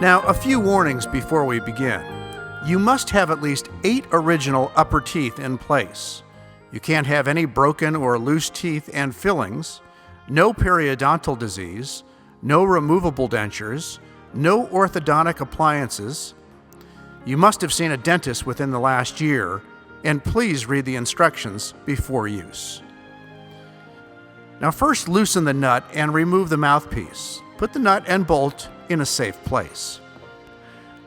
Now, a few warnings before we begin. You must have at least 8 original upper teeth in place. You can't have any broken or loose teeth and fillings, no periodontal disease, no removable dentures, no orthodontic appliances. You must have seen a dentist within the last year, and please read the instructions before use. Now first loosen the nut and remove the mouthpiece. Put the nut and bolt in a safe place.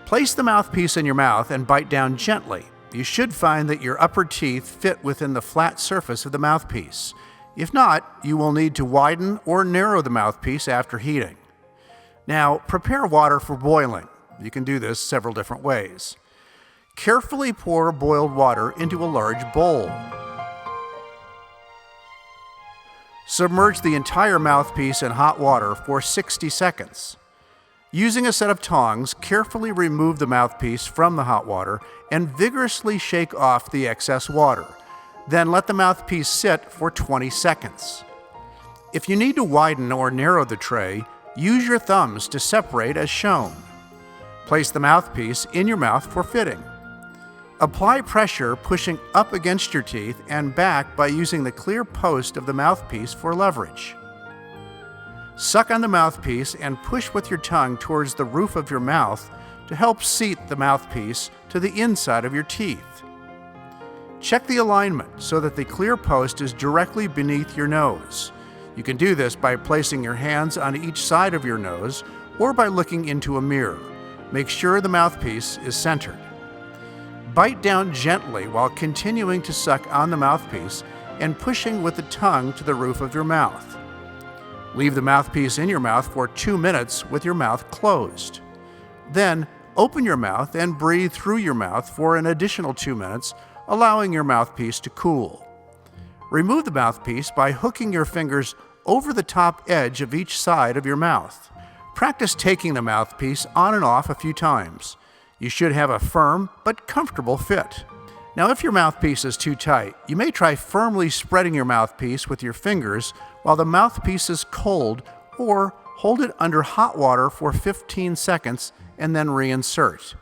Place the mouthpiece in your mouth and bite down gently. You should find that your upper teeth fit within the flat surface of the mouthpiece. If not, you will need to widen or narrow the mouthpiece after heating. Now, prepare water for boiling. You can do this several different ways. Carefully pour boiled water into a large bowl. Submerge the entire mouthpiece in hot water for 60 seconds. Using a set of tongs, carefully remove the mouthpiece from the hot water and vigorously shake off the excess water. Then let the mouthpiece sit for 20 seconds. If you need to widen or narrow the tray, use your thumbs to separate as shown. Place the mouthpiece in your mouth for fitting. Apply pressure pushing up against your teeth and back by using the clear post of the mouthpiece for leverage. Suck on the mouthpiece and push with your tongue towards the roof of your mouth to help seat the mouthpiece to the inside of your teeth. Check the alignment so that the clear post is directly beneath your nose. You can do this by placing your hands on each side of your nose or by looking into a mirror. Make sure the mouthpiece is centered. Bite down gently while continuing to suck on the mouthpiece and pushing with the tongue to the roof of your mouth. Leave the mouthpiece in your mouth for 2 minutes with your mouth closed. Then, open your mouth and breathe through your mouth for an additional 2 minutes, allowing your mouthpiece to cool. Remove the mouthpiece by hooking your fingers over the top edge of each side of your mouth. Practice taking the mouthpiece on and off a few times. You should have a firm but comfortable fit. Now, if your mouthpiece is too tight, you may try firmly spreading your mouthpiece with your fingers while the mouthpiece is cold, or hold it under hot water for 15 seconds and then reinsert.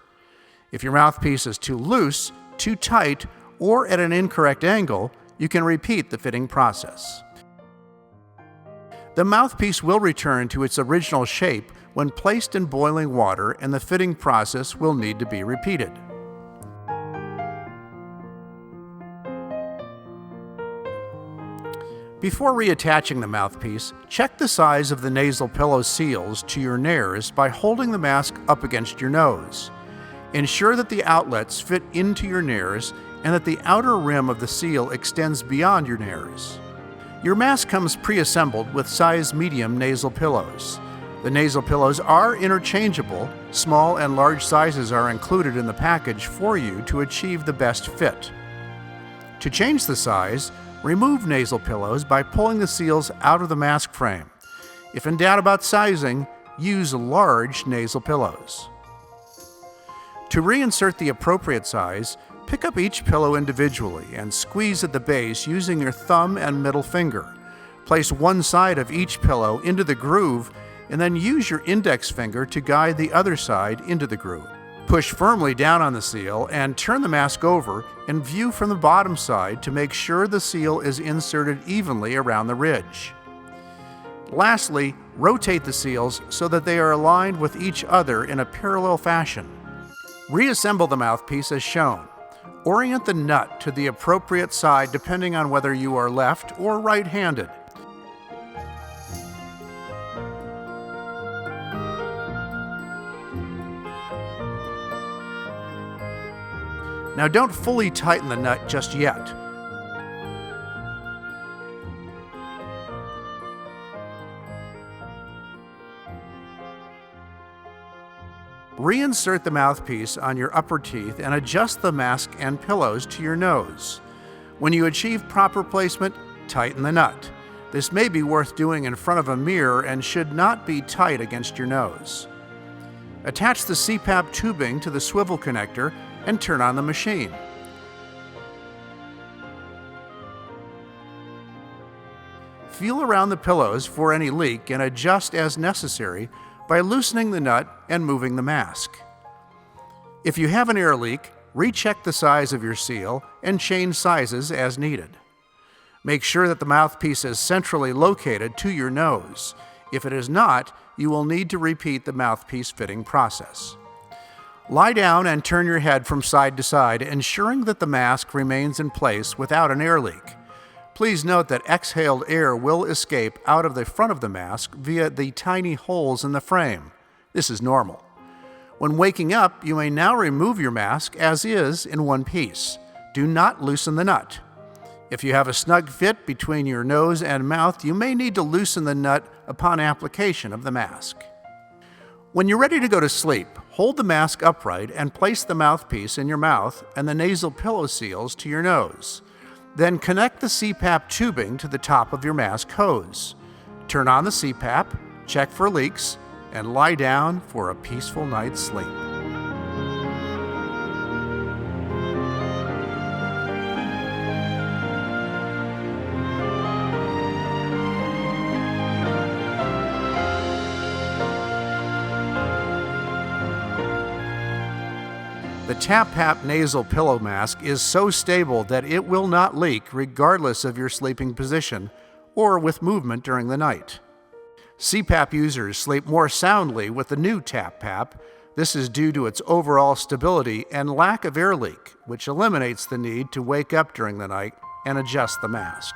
If your mouthpiece is too loose, too tight, or at an incorrect angle, you can repeat the fitting process. The mouthpiece will return to its original shape when placed in boiling water, and the fitting process will need to be repeated. Before reattaching the mouthpiece, check the size of the nasal pillow seals to your nares by holding the mask up against your nose. Ensure that the outlets fit into your nares and that the outer rim of the seal extends beyond your nares. Your mask comes pre-assembled with size medium nasal pillows. The nasal pillows are interchangeable. Small and large sizes are included in the package for you to achieve the best fit. To change the size, remove nasal pillows by pulling the seals out of the mask frame. If in doubt about sizing, use large nasal pillows. To reinsert the appropriate size, pick up each pillow individually and squeeze at the base using your thumb and middle finger. Place one side of each pillow into the groove and then use your index finger to guide the other side into the groove. Push firmly down on the seal and turn the mask over and view from the bottom side to make sure the seal is inserted evenly around the ridge. Lastly, rotate the seals so that they are aligned with each other in a parallel fashion. Reassemble the mouthpiece as shown. Orient the nut to the appropriate side depending on whether you are left or right-handed. Now don't fully tighten the nut just yet. Reinsert the mouthpiece on your upper teeth and adjust the mask and pillows to your nose. When you achieve proper placement, tighten the nut. This may be worth doing in front of a mirror and should not be tight against your nose. Attach the CPAP tubing to the swivel connector and turn on the machine. Feel around the pillows for any leak and adjust as necessary by loosening the nut and moving the mask. If you have an air leak, recheck the size of your seal and change sizes as needed. Make sure that the mouthpiece is centrally located to your nose. If it is not, you will need to repeat the mouthpiece fitting process. Lie down and turn your head from side to side, ensuring that the mask remains in place without an air leak. Please note that exhaled air will escape out of the front of the mask via the tiny holes in the frame. This is normal. When waking up, you may now remove your mask as is in one piece. Do not loosen the nut. If you have a snug fit between your nose and mouth, you may need to loosen the nut upon application of the mask. When you're ready to go to sleep, hold the mask upright and place the mouthpiece in your mouth and the nasal pillow seals to your nose. Then connect the CPAP tubing to the top of your mask hose. Turn on the CPAP, check for leaks, and lie down for a peaceful night's sleep. The TAP PAP nasal pillow mask is so stable that it will not leak regardless of your sleeping position or with movement during the night. CPAP users sleep more soundly with the new TAP PAP. This is due to its overall stability and lack of air leak, which eliminates the need to wake up during the night and adjust the mask.